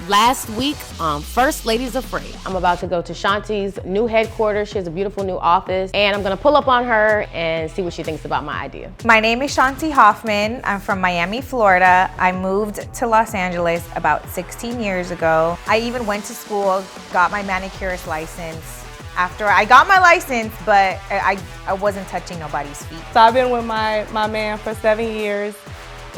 last week on First Ladies Afraid. I'm about to go to Shanti's new headquarters. She has a beautiful new office, and I'm gonna pull up on her and see what she thinks about my idea. My name is Shanti Hoffman. I'm from Miami, Florida. I moved to Los Angeles about 16 years ago. I even went to school, got my manicurist license. After I got my license, but I wasn't touching nobody's feet. So I've been with my man for 7 years,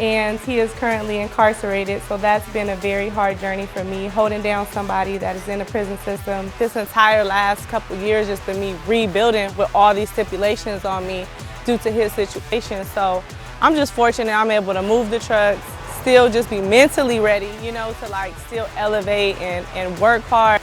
and he is currently incarcerated, so that's been a very hard journey for me, holding down somebody that is in the prison system. This entire last couple years just been me rebuilding with all these stipulations on me due to his situation. So I'm just fortunate I'm able to move the trucks, still just be mentally ready, you know, to like still elevate and work hard.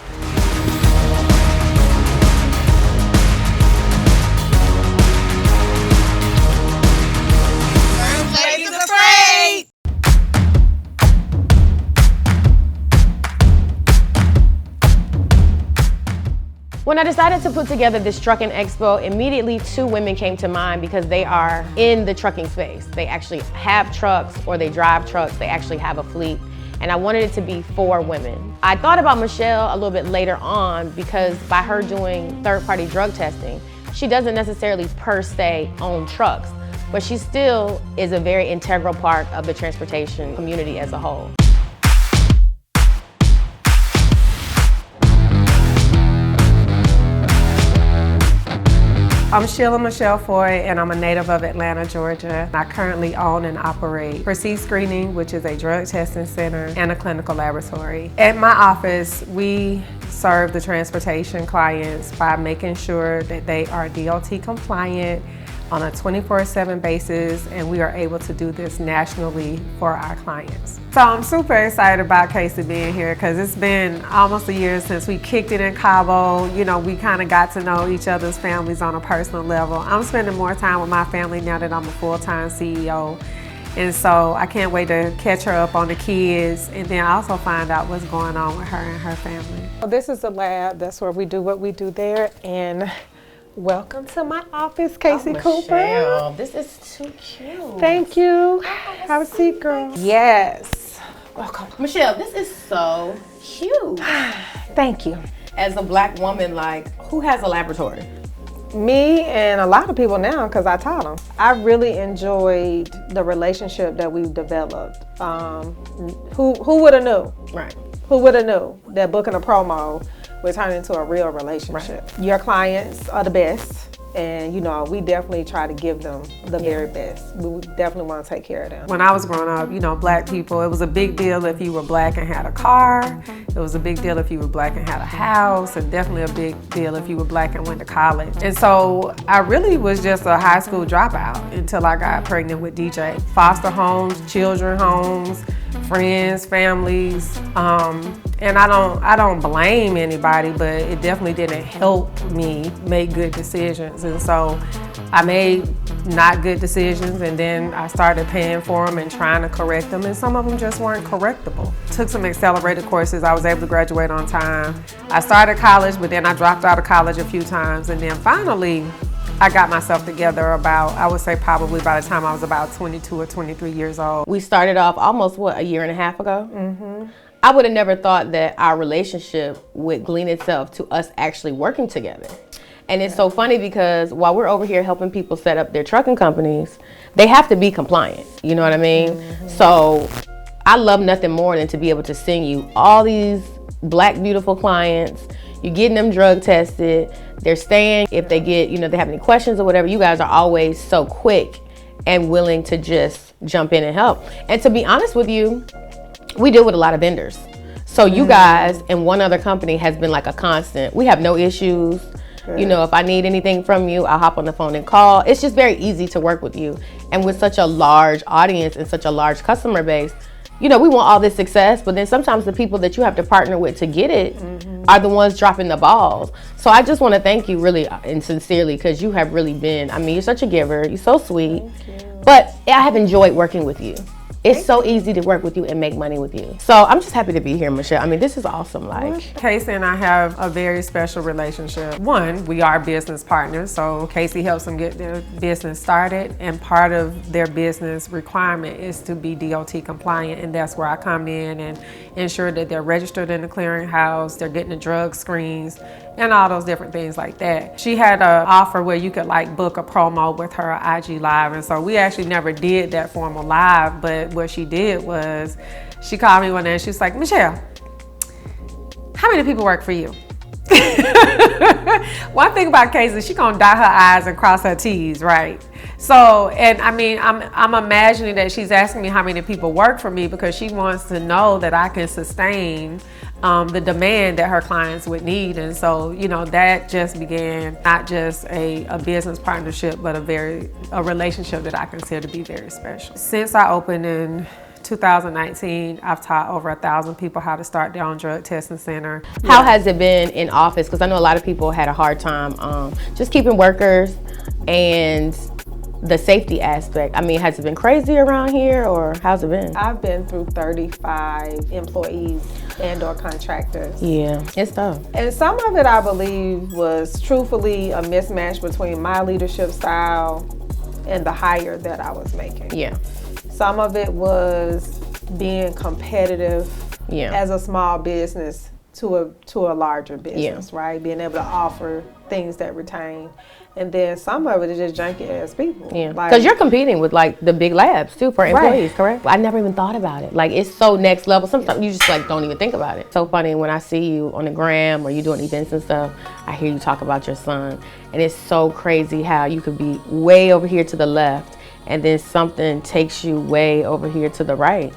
When I decided to put together this trucking expo, immediately two women came to mind because they are in the trucking space. They actually have trucks or they drive trucks, they actually have a fleet. And I wanted it to be for women. I thought about Michelle a little bit later on because by her doing third-party drug testing, she doesn't necessarily per se own trucks, but she still is a very integral part of the transportation community as a whole. I'm Sheila Michelle Foy, and I'm a native of Atlanta, Georgia. I currently own and operate Proceed Screening, which is a drug testing center and a clinical laboratory. At my office, we serve the transportation clients by making sure that they are DOT compliant on a 24/7 basis, and we are able to do this nationally for our clients. So I'm super excited about Casey being here because it's been almost a year since we kicked it in Cabo. You know, we kind of got to know each other's families on a personal level. I'm spending more time with my family now that I'm a full-time CEO. And so I can't wait to catch her up on the kids and then also find out what's going on with her and her family. This is the lab. That's where we do what we do there. And welcome to my office, Casey Cooper. Michelle, this is too cute. Thank you. Have a seat, girl. Yes. Welcome. Michelle, this is so cute. Thank you. As a Black woman, like, who has a laboratory? Me and a lot of people now, because I taught them. I really enjoyed the relationship that we've developed. Who would have knew? Right. Who would have knew that booking a promo would turn into a real relationship? Right. Your clients are the best. And you know, we definitely try to give them the very best. We definitely want to take care of them. When I was growing up, you know, Black people, it was a big deal if you were Black and had a car. It was a big deal if you were Black and had a house, and definitely a big deal if you were Black and went to college. And so I really was just a high school dropout until I got pregnant with DJ. Foster homes, children homes, friends, families, and I don't blame anybody, but it definitely didn't help me make good decisions. And so I made not good decisions, and then I started paying for them and trying to correct them, and some of them just weren't correctable. Took some accelerated courses. I was able to graduate on time. I started college, but then I dropped out of college a few times, and then finally I got myself together about, I would say probably by the time I was about 22 or 23 years old. We started off almost, what, a year and a half ago? Mm-hmm. I would have never thought that our relationship would glean itself to us actually working together. And it's so funny because while we're over here helping people set up their trucking companies, they have to be compliant, you know what I mean? Mm-hmm. So I love nothing more than to be able to send you all these Black beautiful clients. You're getting them drug tested, they're staying. If they get, you know, they have any questions or whatever, you guys are always so quick and willing to just jump in and help. And to be honest with you, we deal with a lot of vendors. So you guys and one other company has been like a constant. We have no issues. Good. You know, if I need anything from you, I'll hop on the phone and call. It's just very easy to work with you. And with such a large audience and such a large customer base, you know, we want all this success, but then sometimes the people that you have to partner with to get it are the ones dropping the balls. So I just want to thank you really and sincerely, because you have really been, I mean, you're such a giver. You're so sweet. But I have enjoyed working with you. It's so easy to work with you and make money with you. So I'm just happy to be here, Michelle. I mean, this is awesome. Like, Casey and I have a very special relationship. One, we are business partners, so Casey helps them get their business started, and part of their business requirement is to be DOT compliant, and that's where I come in and ensure that they're registered in the clearinghouse, they're getting the drug screens, and all those different things like that. She had an offer where you could like book a promo with her IG Live, and so we actually never did that formal live, but what she did was she called me one day and she was like, Michelle, how many people work for you? One thing about Casey, she gonna dot her I's and cross her T's, right? So, and I mean, I'm imagining that she's asking me how many people work for me because she wants to know that I can sustain the demand that her clients would need. And so, you know, that just began not just a business partnership, but a relationship that I consider to be very special. Since I opened in 2019, I've taught over 1,000 people how to start their own drug testing center. how has it been in office? Because I know a lot of people had a hard time just keeping workers and the safety aspect. I mean, has it been crazy around here, or how's it been? I've been through 35 employees and or contractors. Yeah, it's tough. And some of it, I believe, was truthfully a mismatch between my leadership style and the hire that I was making. Yeah. Some of it was being competitive Yeah. as a small business to a larger business, right? Being able to offer things that retain. And then some of it is just junky ass people. Yeah, Like, because you're competing with like the big labs too for employees, Right. correct? I never even thought about it. Like, it's so next level. Sometimes you just like don't even think about it. So funny when I see you on the gram or you doing events and stuff, I hear you talk about your son, and it's so crazy how you could be way over here to the left, and then something takes you way over here to the right.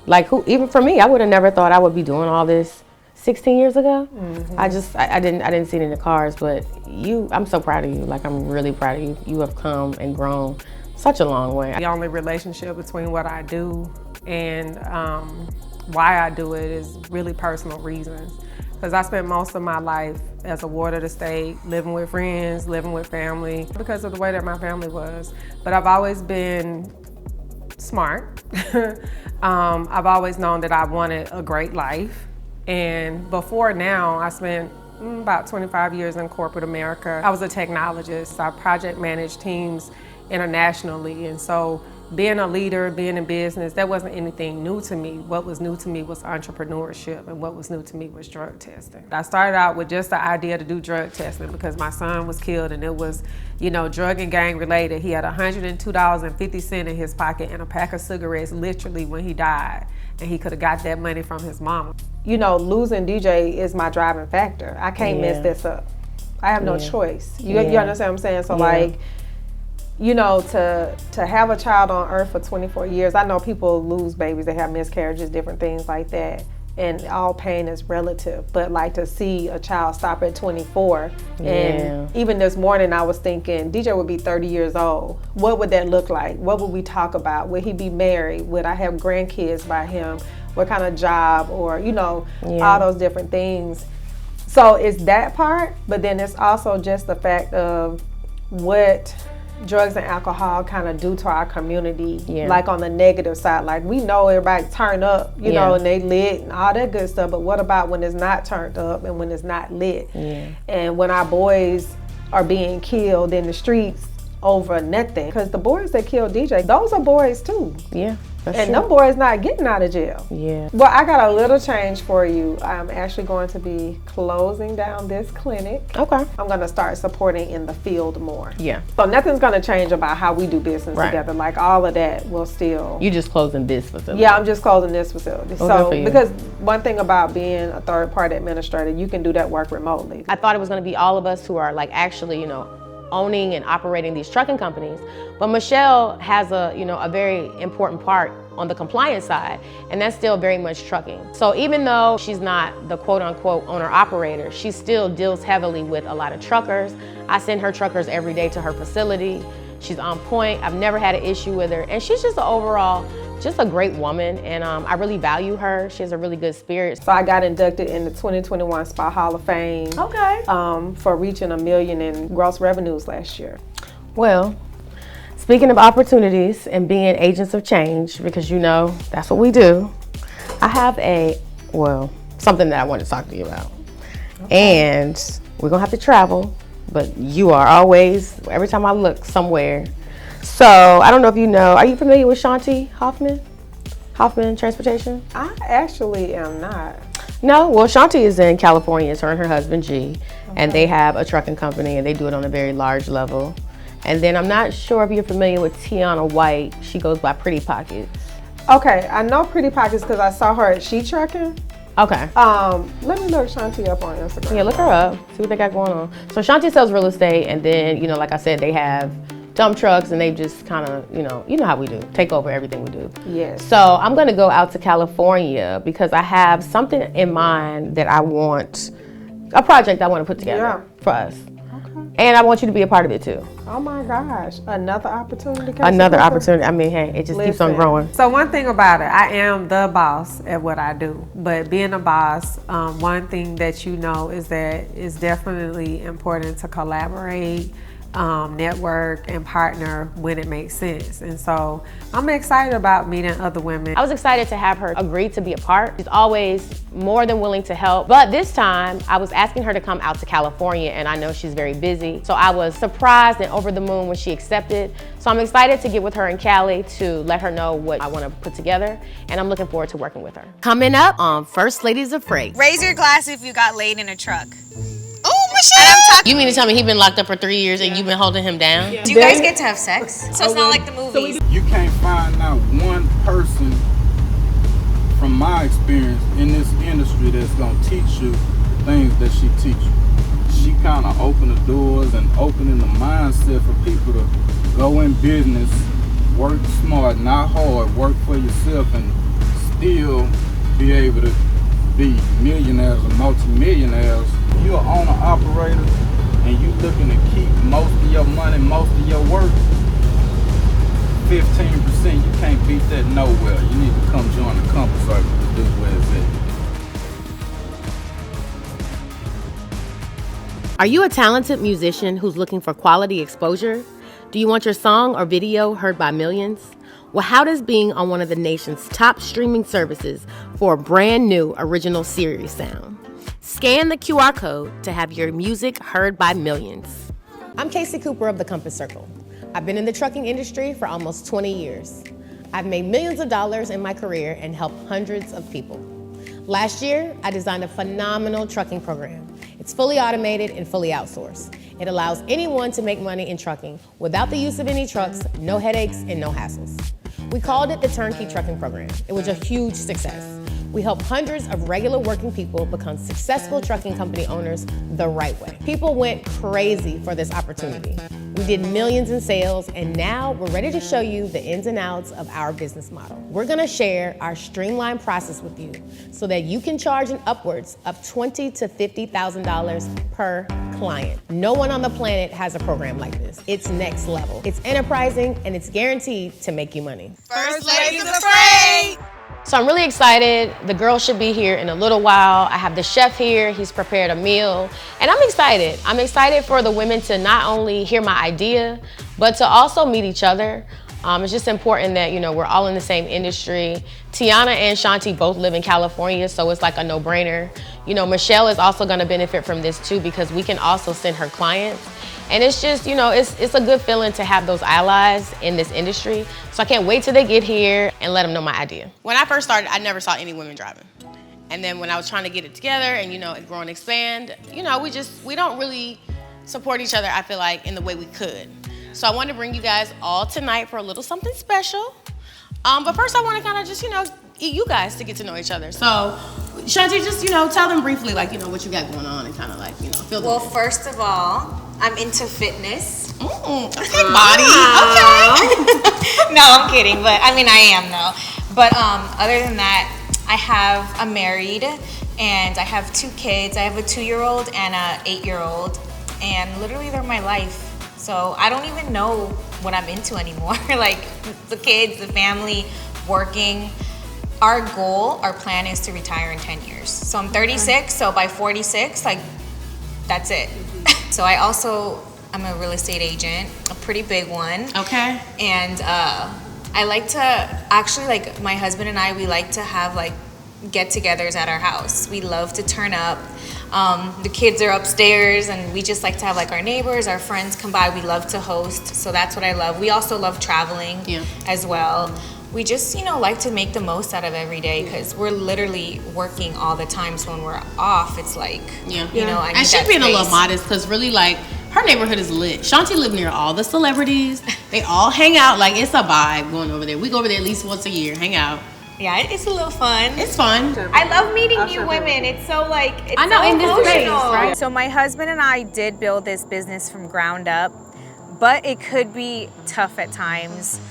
Like, who? Even for me, I would have never thought I would be doing all this 16 years ago. I didn't see it in the cars, but I'm so proud of you. Like, I'm really proud of you. You have come and grown such a long way. The only relationship between what I do and why I do it is really personal reasons. Because I spent most of my life as a ward of the state, living with friends, living with family, because of the way that my family was. But I've always been smart. I've always known that I wanted a great life. And before now, I spent about 25 years in corporate America. I was a technologist. I project managed teams internationally. And so being a leader, being in business, that wasn't anything new to me. What was new to me was entrepreneurship, and what was new to me was drug testing. I started out with just the idea to do drug testing because my son was killed, and it was, drug and gang related. He had $102.50 in his pocket and a pack of cigarettes literally when he died, and he could have got that money from his mama. Losing DJ is my driving factor. I can't mess this up. I have no choice. You understand what I'm saying? So like, to have a child on earth for 24 years, I know people lose babies, they have miscarriages, different things like that, and all pain is relative, but like to see a child stop at 24, and even this morning I was thinking, DJ would be 30 years old. What would that look like? What would we talk about? Would he be married? Would I have grandkids by him? What kind of job? Or, all those different things. So it's that part, but then it's also just the fact of what drugs and alcohol kind of do to our community, like on the negative side. Like, we know everybody turn up, and they lit and all that good stuff, but what about when it's not turned up and when it's not lit? And when our boys are being killed in the streets over nothing? Because the boys that killed DJ, those are boys too. Yeah. And them boys not getting out of jail. Yeah. Well, I got a little change for you. I'm actually going to be closing down this clinic. Okay. I'm going to start supporting in the field more. Yeah. So nothing's going to change about how we do business together. Like, all of that will still. You just closing this facility. Yeah, I'm just closing this facility. Well, so because one thing about being a third-party administrator, you can do that work remotely. I thought it was going to be all of us who are like actually, owning and operating these trucking companies, but Michelle has a very important part on the compliance side, and that's still very much trucking. So even though she's not the quote-unquote owner-operator, she still deals heavily with a lot of truckers. I send her truckers every day to her facility. She's on point. I've never had an issue with her, and she's just just a great woman, and I really value her. She has a really good spirit. So I got inducted in the 2021 SPA Hall of Fame. Okay. For reaching $1 million in gross revenues last year. Well, it's Speaking of opportunities and being agents of change, because you know that's what we do, I have something that I want to talk to you about. Okay. And we're going to have to travel, but you are always, every time I look somewhere. So I don't know if you know, are you familiar with Shanti Hoffman? Hoffman Transportation? I actually am not. No? Well, Shanti is in California. It's her and her husband, G. And they have a trucking company, and they do it on a very large level. And then I'm not sure if you're familiar with Tiana White. She goes by Pretty Pockets. Okay, I know Pretty Pockets because I saw her at She Trucking. Okay. Let me look Shanti up on Instagram. Yeah, look her up. See what they got going on. So Shanti sells real estate, and then, you know, like I said, they have dump trucks, and they just kind of, you know how we do, take over everything we do. Yes. So I'm gonna go out to California because I have something in mind that I want, a project I want to put together for us. Okay. And I want you to be a part of it too. Oh my gosh, another opportunity. Another opportunity. I mean, hey, it just keeps on growing. So one thing about it, I am the boss at what I do. But being a boss, one thing that you know is that it's definitely important to collaborate, network, and partner when it makes sense. And so I'm excited about meeting other women. I was excited to have her agree to be a part. She's always more than willing to help. But this time, I was asking her to come out to California, and I know she's very busy. So I was surprised and over the moon when she accepted. So I'm excited to get with her in Cali to let her know what I want to put together, and I'm looking forward to working with her. Coming up on First Ladies of Freight. Raise your glass if you got laid in a truck. Oh, Michelle! You mean to tell me he's been locked up for 3 years and you've been holding him down? Do you guys get to have sex? So it's not like the movies. You can't find out one person, from my experience in this industry, that's gonna teach you the things that she teaches you. She kind of opened the doors and opening the mindset for people to go in business, work smart, not hard, work for yourself, and still be able to be millionaires or multimillionaires. You're an owner operator and you looking to keep most of your money, most of your work, 15%, you can't beat that nowhere. You need to come join the Compass Circle to do where it's at. Are you a talented musician who's looking for quality exposure? Do you want your song or video heard by millions? Well, how does being on one of the nation's top streaming services for a brand new original series sound? Scan the QR code to have your music heard by millions. I'm Casey Cooper of the Compass Circle. I've been in the trucking industry for almost 20 years. I've made millions of dollars in my career and helped hundreds of people. Last year, I designed a phenomenal trucking program. It's fully automated and fully outsourced. It allows anyone to make money in trucking without the use of any trucks, no headaches, and no hassles. We called it the Turnkey Trucking Program. It was a huge success. We helped hundreds of regular working people become successful trucking company owners the right way. People went crazy for this opportunity. We did millions in sales, and now we're ready to show you the ins and outs of our business model. We're gonna share our streamlined process with you so that you can charge an upwards of $20,000 to $50,000 per client. No one on the planet has a program like this. It's next level. It's enterprising, and it's guaranteed to make you money. First Ladies of Freight! So I'm really excited. The girls should be here in a little while. I have the chef here. He's prepared a meal. And I'm excited. I'm excited for the women to not only hear my idea, but to also meet each other. It's just important that, we're all in the same industry. Tiana and Shanti both live in California, so it's like a no-brainer. Michelle is also gonna benefit from this too because we can also send her clients. And it's just, it's a good feeling to have those allies in this industry. So I can't wait till they get here and let them know my idea. When I first started, I never saw any women driving. And then when I was trying to get it together and, grow and expand, we don't really support each other, I feel like, in the way we could. So I wanted to bring you guys all tonight for a little something special. But first I want to kind of just, you guys to get to know each other. So Shanti, just, tell them briefly, what you got going on and kind of fill them in. Well, first of all, I'm into fitness. Okay, body. Okay. No, I'm kidding, but I am though. But other than that, I'm married and I have 2 kids. I have a 2-year-old and a 8-year-old, and literally they're my life. So I don't even know what I'm into anymore. The kids, the family, working. Our plan is to retire in 10 years. So I'm 36, so by 46, that's it. So I also I'm a real estate agent, a pretty big one. Okay. And I like to actually, like, my husband and I, we like to have like get-togethers at our house. We love to turn up. The kids are upstairs, and we just like to have like our neighbors, our friends come by. We love to host, so that's what I love. We also love traveling as well. We just, you know, like to make the most out of every day because we're literally working all the time. So when we're off, it's like, you know, I need and she's that being space. a little modest because really, like, her neighborhood is lit. Shanti live near all the celebrities. They all hang out. Like, it's a vibe going over there. We go over there at least once a year, hang out. Yeah, it's a little fun. It's fun. I love meeting new women. It's so like, it's I know, so in this space, emotional. right? So my husband and I did build this business from ground up, but it could be tough at times.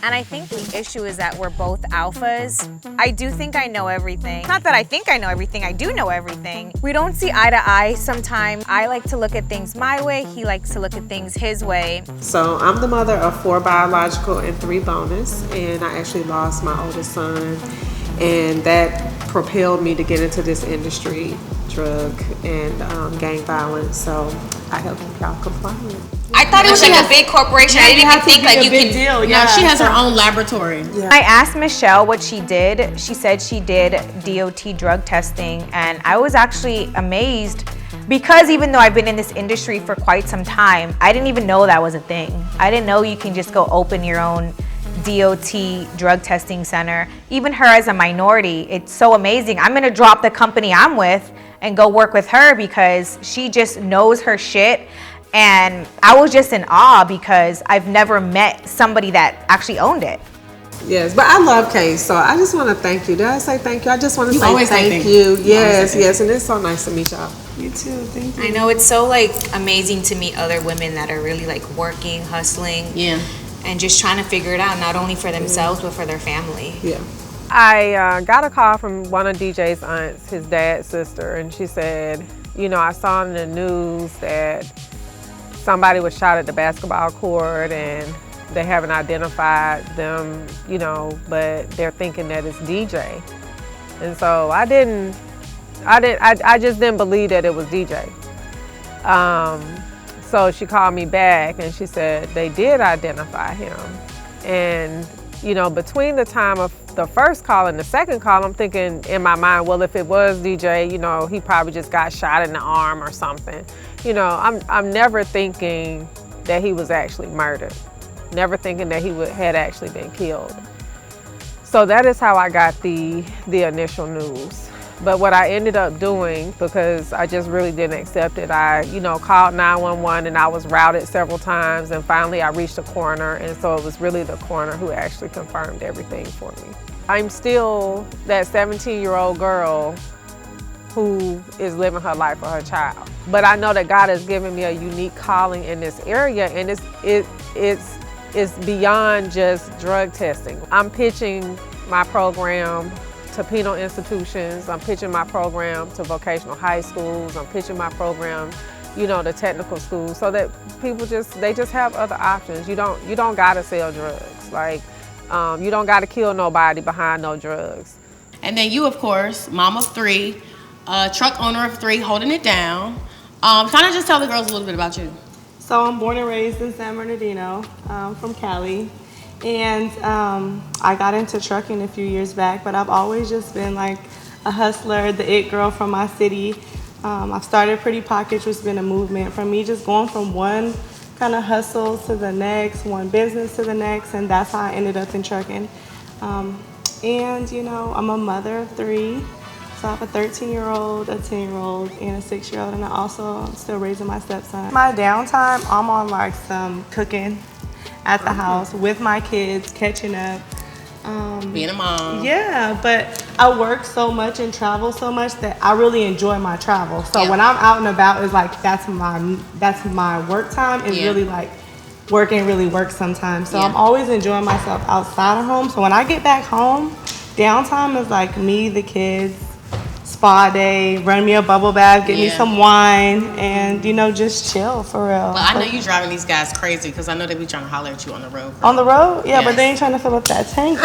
And I think the issue is that we're both alphas. I do think I know everything. Not that I think I know everything, I do know everything. We don't see eye to eye sometimes. I like to look at things my way, he likes to look at things his way. So I'm the mother of 4 biological and 3 bonus, and I actually lost my oldest son, and that propelled me to get into this industry, drug and gang violence. So I help keep y'all compliant. I thought it was like a big corporation. I didn't even think like you can. Yeah, she has her own laboratory. I asked Michelle what she did. She said she did DOT drug testing, and I was actually amazed because even though I've been in this industry for quite some time, I didn't even know that was a thing. I didn't know you can just go open your own DOT drug testing center. Even her as a minority, it's so amazing. I'm gonna drop the company I'm with and go work with her because she just knows her shit. And I was just in awe because I've never met somebody that actually owned it. Yes, but I love Kay, so I just want to thank you. Did I say thank you? I just want to say always say thank thank you. Yes, yes, and it's so nice to meet y'all. You too. Thank you. I know, it's so like amazing to meet other women that are really like working, hustling, and just trying to figure it out, not only for themselves but for their family. Yeah. I got a call from one of DJ's aunts, his dad's sister, and she said, you know, I saw in the news that somebody was shot at the basketball court and they haven't identified them, you know, but they're thinking that it's DJ. And so I just didn't believe that it was DJ. So she called me back and she said they did identify him. And, you know, between the time of the first call and the second call, I'm thinking in my mind, well, if it was DJ, you know, he probably just got shot in the arm or something. You know, I'm never thinking that he was actually murdered. Never thinking that he had actually been killed. So that is how I got the initial news. But what I ended up doing, because I just really didn't accept it, I, you know, called 911 and I was routed several times, and finally I reached the coroner, and so it was really the coroner who actually confirmed everything for me. I'm still that 17-year-old girl who is living her life for her child. But I know that God has given me a unique calling in this area, and it's beyond just drug testing. I'm pitching my program to penal institutions. I'm pitching my program to vocational high schools. I'm pitching my program, you know, to technical schools, so that people just have other options. You don't gotta sell drugs. Like, you don't gotta kill nobody behind no drugs. And then you, of course, mom of 3, truck owner of 3, holding it down. Kind of just tell the girls a little bit about you. So I'm born and raised in San Bernardino, from Cali. And I got into trucking a few years back, but I've always just been like a hustler, the it girl from my city. I've started Pretty Pockets, which has been a movement from me just going from one kind of hustle to the next, one business to the next, and that's how I ended up in trucking. And you know, I'm a mother of 3. So I have a 13-year-old, a 10-year-old, and a 6-year-old, and I also am still raising my stepson. My downtime, I'm on like some cooking at the house with my kids, catching up. Being a mom. Yeah, but I work so much and travel so much that I really enjoy my travel. So when I'm out and about, it's like that's my work time. It's really like work ain't really work sometimes. So I'm always enjoying myself outside of home. So when I get back home, downtime is like me, the kids, spa day, run me a bubble bath, get me Yeah. some wine, and just chill for real. Well, I know you driving these guys crazy because I know they be trying to holler at you on the road. On the road? Yeah, but Yes. they ain't trying to fill up that tank.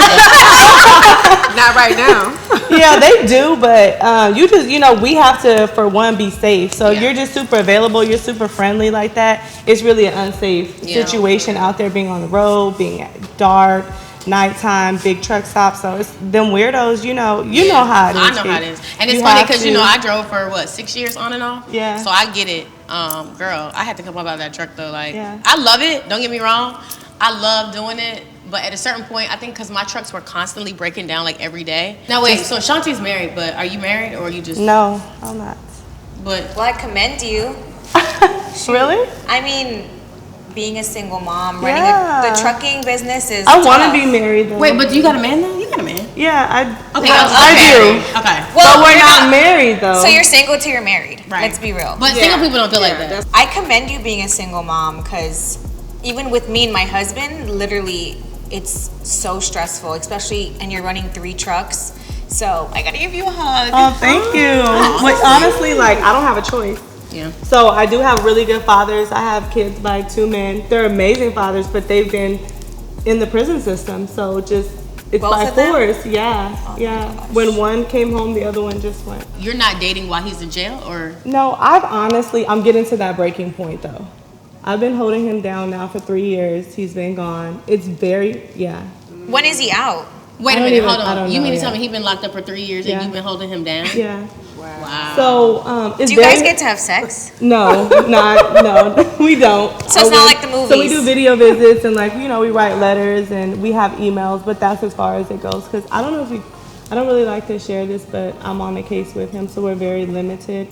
Not right now. Yeah, they do, but you just, we have to, for one, be safe. So Yeah. you're just super available, you're super friendly like that. It's really an unsafe Yeah. situation out there, being on the road, being at dark, nighttime, big truck stops. So it's them weirdos, you know how it is. I know how it is. And it's You funny have because, to- I drove for, 6 years on and off? Yeah. So I get it. Girl, I had to come up out of that truck, though. Like, Yeah. I love it. Don't get me wrong. I love doing it. But at a certain point, I think because my trucks were constantly breaking down, like, every day. Now, wait. So Shanti's married, but are you married or are you just... No, I'm not. But... Well, I commend you. Really? I mean, being a single mom, Yeah. running the trucking business is I want to tough. be married though. Wait, but do you got a man, though? You got a man. Yeah, Okay, I do. Okay. Well, But we're you're not married though. So you're single till you're married. Right. Let's be real. But single people don't feel like that. I commend you being a single mom because even with me and my husband, literally, it's so stressful, especially, and you're running 3 trucks. So I gotta give you a hug. Oh, thank you. But honestly, like, I don't have a choice. Yeah. So I do have really good fathers. I have kids by 2 men. They're amazing fathers, but they've been in the prison system. So it's Both by of them? force. Yeah, yeah. gosh. When one came home, the other one just went. You're not dating while he's in jail, or... No, I'm getting to that breaking point though. I've been holding him down now for 3 years. He's been gone. It's yeah. When is he out? Wait a I don't minute, even- hold I on. don't You know mean to yet. tell me he's been locked up for 3 years Yeah. and you've been holding him down? Yeah. Wow. So it's Do you guys very- get to have sex? No, no, we don't. So it's not like the So we movies. do video visits and we write letters and we have emails, but that's as far as it goes. Cause I don't really like to share this, but I'm on a case with him, so we're very limited.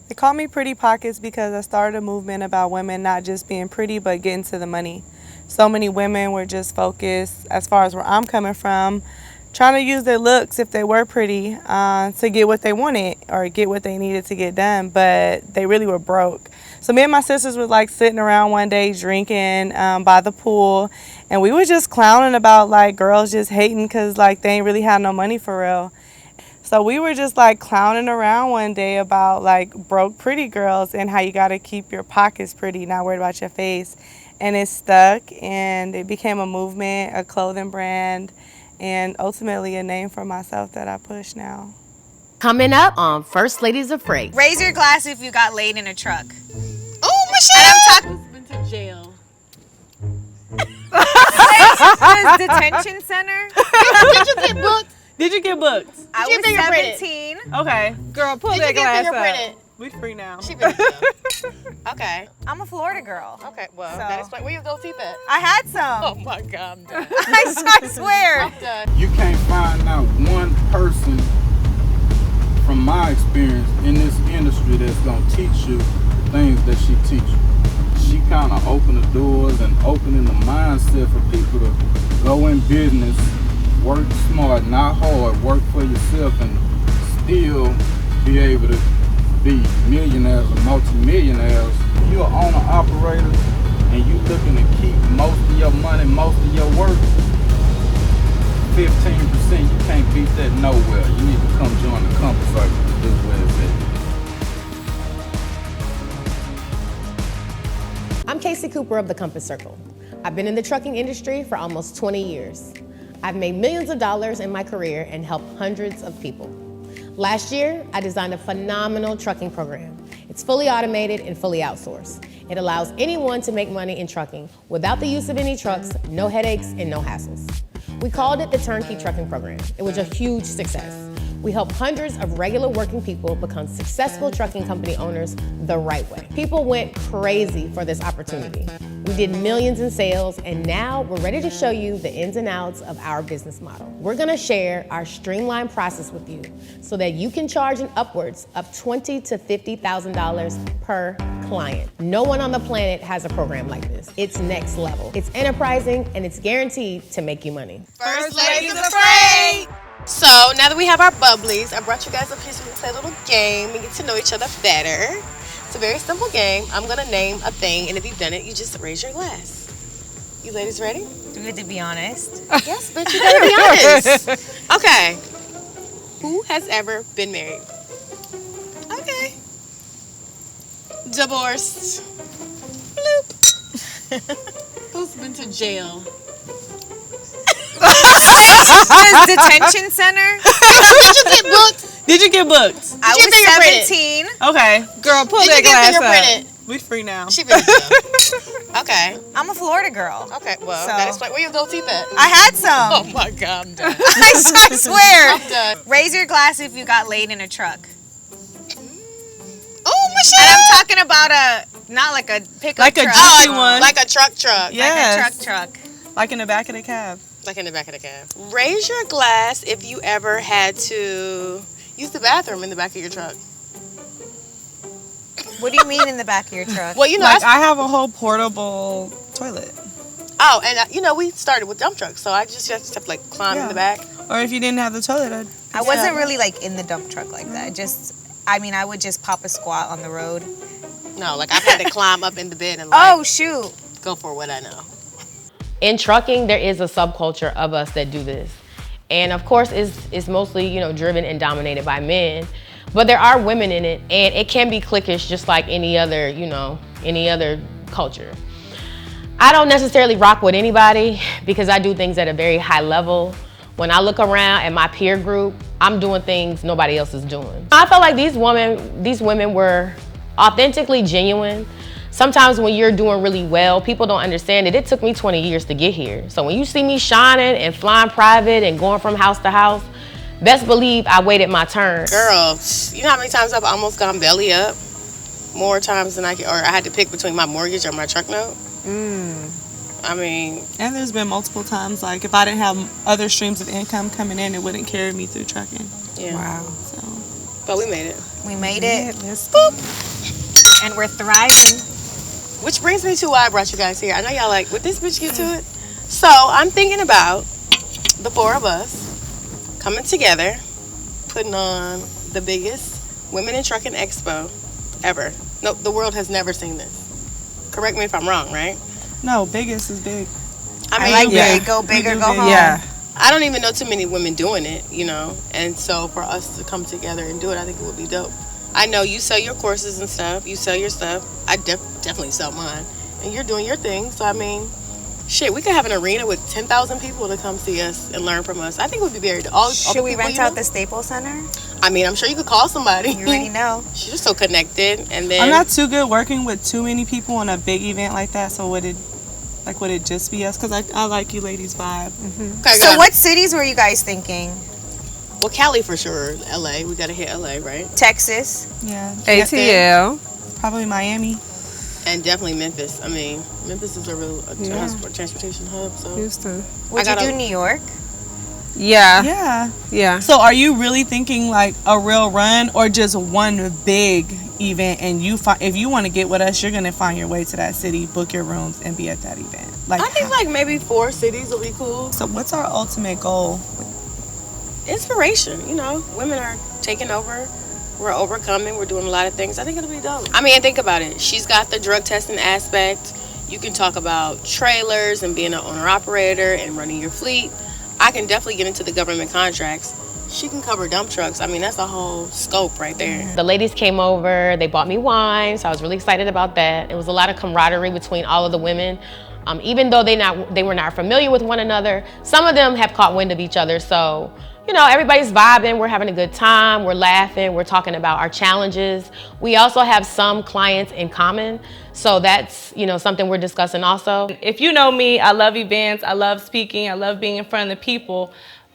They call me Pretty Pockets because I started a movement about women not just being pretty, but getting to the money. So many women were just focused, as far as where I'm coming from, trying to use their looks, if they were pretty, to get what they wanted or get what they needed to get done, but they really were broke. So me and my sisters were sitting around one day drinking by the pool, and we were just clowning about girls just hating because they ain't really had no money for real. So we were just clowning around one day about broke pretty girls and how you got to keep your pockets pretty, not worried about your face. And it stuck, and it became a movement, a clothing brand, and ultimately a name for myself that I push now. Coming up on First Ladies of Freight. Raise your glass if you got laid in a truck. Oh, Michelle! And I'm talking Been to jail. detention center. Did you get booked? Did you get booked? I Did you was fingerprint it? 17. Okay. Girl, pull Did that you get glass fingerprinted? up. We free now. She been to jail. Okay. I'm a Florida girl. Okay. Well, So- that explains. Where you go teeth at? I had some. Oh my God, I'm done. I swear. I'm done. You can't find out one person from my experience in this industry that's gonna teach you the things that she teaches. She kind of opened the doors and opening the mindset for people to go in business, work smart, not hard, work for yourself, and still be able to be millionaires or multimillionaires. If you're an owner operator and you looking to keep most of your money, most of your work, 15%, you can't beat that nowhere. You need to come join the Compass Circle. This is where it's at. I'm Casey Cooper of the Compass Circle. I've been in the trucking industry for almost 20 years. I've made millions of dollars in my career and helped hundreds of people. Last year, I designed a phenomenal trucking program. It's fully automated and fully outsourced. It allows anyone to make money in trucking without the use of any trucks, no headaches, and no hassles. We called it the Turnkey Trucking Program. It was a huge success. We help hundreds of regular working people become successful trucking company owners the right way. People went crazy for this opportunity. We did millions in sales, and now we're ready to show you the ins and outs of our business model. We're gonna share our streamlined process with you so that you can charge an upwards of $20,000 to $50,000 per client. No one on the planet has a program like this. It's next level. It's enterprising, and it's guaranteed to make you money. First Ladies of Freight. So now that we have our bubblies, I brought you guys up here so we can play a little game and get to know each other better. It's a very simple game. I'm gonna name a thing, and if you've done it, you just raise your glass. You ladies ready? Do we have to be honest? Yes, bitch, you gotta be honest. Okay. Who has ever been married? Divorced. Bloop. Who's been to jail? Detention center. Did you get booked? Did you get booked? I Did you was fingerprint it? 17. Okay. Girl, pull Did that you get glass fingerprinted? up. We free now. She been to jail. Okay. I'm a Florida girl. Okay. Well, So- that explains where your gold teeth at. I had some. Oh my God, I'm done. I swear. I'm done. Raise your glass if you got laid in a truck. Oh, Michelle. And I'm talking about not like a pickup Like a truck. juicy one. Like a truck. Yes. Truck. Like in the back of the cab. Like in the back of the cab. Raise your glass if you ever had to use the bathroom in the back of your truck. What do you mean in the back of your truck? Well, you know, Like, I have a whole portable toilet. oh, and you know, we started with dump trucks, so I just have to like climb in the back. Or if you didn't have the toilet, I wasn't really like in the dump truck like that. I would just pop a squat on the road. No, like I've had to climb up in the bed and like Oh, shoot. go for what I know. In trucking, there is a subculture of us that do this. And of course, it's mostly, you know, driven and dominated by men. But there are women in it, and it can be cliquish just like any other, you know, any other culture. I don't necessarily rock with anybody because I do things at a very high level. When I look around at my peer group, I'm doing things nobody else is doing. I felt like these women were authentically genuine. Sometimes when you're doing really well, people don't understand it. It took me 20 years to get here. So when you see me shining and flying private and going from house to house, best believe I waited my turn. Girl, you know how many times I've almost gone belly up? More times than I had to pick between my mortgage or my truck note. I mean, and there's been multiple times, like, if I didn't have other streams of income coming in, it wouldn't carry me through trucking. yeah. Wow. So, But we made it. We made it. Boop. And we're thriving. Which brings me to why I brought you guys here. I know y'all like, would this bitch get to it? So I'm thinking about the four of us coming together, putting on the biggest Women in Trucking Expo ever. No, the world has never seen this. Correct me if I'm wrong, right? No, biggest is big. I mean, I like yeah. big, go big or We do go big. home. Yeah. I don't even know too many women doing it, you know? And so for us to come together and do it, I think it would be dope. I know you sell your courses and stuff. You sell your stuff. I definitely sell mine. And you're doing your thing. So, I mean, shit, we could have an arena with 10,000 people to come see us and learn from us. I think it would be very all Should we people rent you out know? the Staples Center? I mean, I'm sure you could call somebody. You already know. She's just so connected. And then I'm not too good working with too many people on a big event like that, so would it just be us? Because I like you ladies' vibe. Okay, So what cities were you guys thinking? Well, Cali for sure. LA. We got to hit LA, right? Texas? Yeah. ATL. Probably Miami. And definitely Memphis. I mean, Memphis is a real transportation hub. So Houston. Would you gotta- do New York? Yeah. Yeah. Yeah. So are you really thinking like a real run or just one big event, and if you want to get with us, you're going to find your way to that city, book your rooms, and be at that event? Like, I think like maybe 4 cities will be cool. so what's our ultimate goal? Inspiration, you know, women are taking over, we're overcoming, we're doing a lot of things. I think it'll be dope. I mean, think about it. She's got the drug testing aspect. You can talk about trailers and being an owner operator and running your fleet. I can definitely get into the government contracts. She can cover dump trucks. I mean, that's a whole scope right there. The ladies came over, they bought me wine, so I was really excited about that. It was a lot of camaraderie between all of the women. Even though they were not familiar with one another, some of them have caught wind of each other. So, you know, everybody's vibing, we're having a good time, we're laughing, we're talking about our challenges. We also have some clients in common, so that's, you know, something we're discussing also. If you know me, I love events, I love speaking, I love being in front of the people,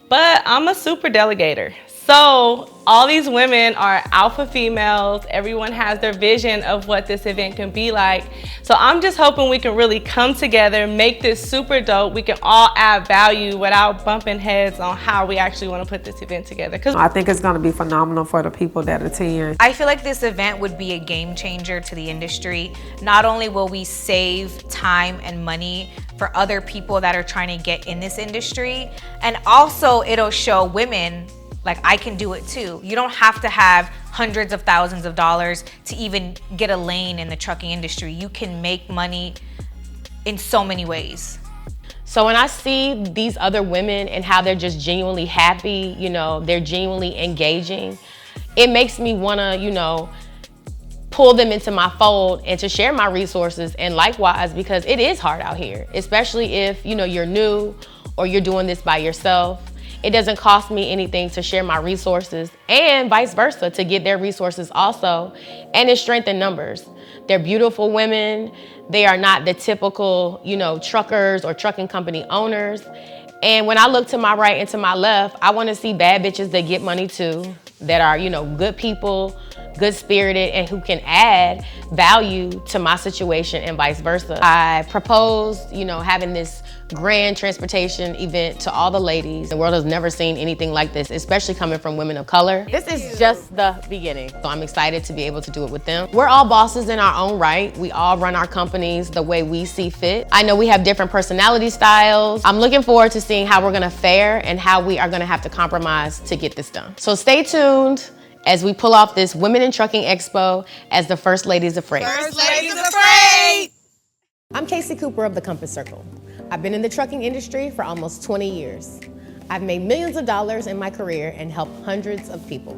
but I'm a super delegator. So all these women are alpha females. Everyone has their vision of what this event can be like. So I'm just hoping we can really come together, make this super dope. We can all add value without bumping heads on how we actually want to put this event together. I think it's going to be phenomenal for the people that attend. I feel like this event would be a game changer to the industry. Not only will we save time and money for other people that are trying to get in this industry, and also it'll show women like I can do it too. You don't have to have hundreds of thousands of dollars to even get a lane in the trucking industry. You can make money in so many ways. So when I see these other women and how they're just genuinely happy, you know, they're genuinely engaging, it makes me wanna, you know, pull them into my fold and to share my resources, and likewise, because it is hard out here, especially if you're new or you're doing this by yourself. It doesn't cost me anything to share my resources, and vice versa, to get their resources also, and it's strength in numbers. They're beautiful women. They are not the typical, truckers or trucking company owners. And when I look to my right and to my left, I want to see bad bitches that get money too, that are, good people, good-spirited, and who can add value to my situation and vice versa. I proposed, having this grand transportation event to all the ladies. The world has never seen anything like this, especially coming from women of color. This is just the beginning. So I'm excited to be able to do it with them. We're all bosses in our own right. We all run our companies the way we see fit. I know we have different personality styles. I'm looking forward to seeing how we're gonna fare and how we are gonna have to compromise to get this done. So stay tuned as we pull off this Women in Trucking Expo as the First Ladies of Freight. First Ladies of Freight! I'm Casey Cooper of the Compass Circle. I've been in the trucking industry for almost 20 years. I've made millions of dollars in my career and helped hundreds of people.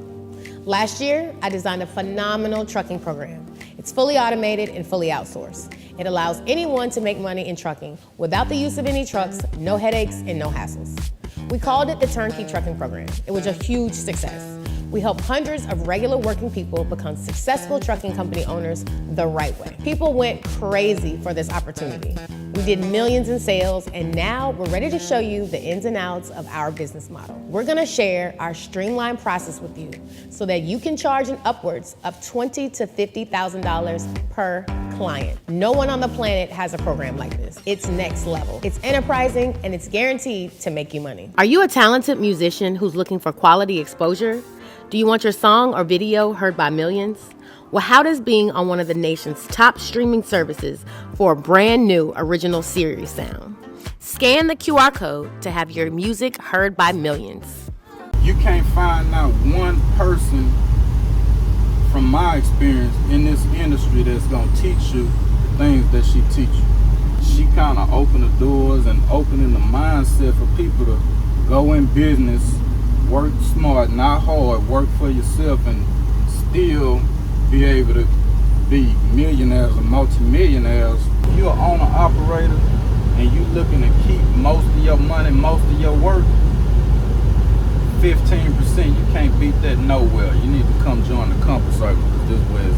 Last year, I designed a phenomenal trucking program. It's fully automated and fully outsourced. It allows anyone to make money in trucking without the use of any trucks, no headaches, and no hassles. We called it the Turnkey Trucking Program. It was a huge success. We help hundreds of regular working people become successful trucking company owners the right way. People went crazy for this opportunity. We did millions in sales, and now we're ready to show you the ins and outs of our business model. We're gonna share our streamlined process with you so that you can charge an upwards of $20,000 to $50,000 per client. No one on the planet has a program like this. It's next level. It's enterprising, and it's guaranteed to make you money. Are you a talented musician who's looking for quality exposure? Do you want your song or video heard by millions? Well, how does being on one of the nation's top streaming services for a brand new original series sound? Scan the QR code to have your music heard by millions. You can't find not one person from my experience in this industry that's gonna teach you the things that she teaches you. She kind of opened the doors and opening the mindset for people to go in business, work smart, not hard, work for yourself, and still be able to be millionaires or multimillionaires. If you're an owner-operator and you looking to keep most of your money, most of your work, 15%, you can't beat that nowhere. You need to come join the Compass Circle, because this is where it's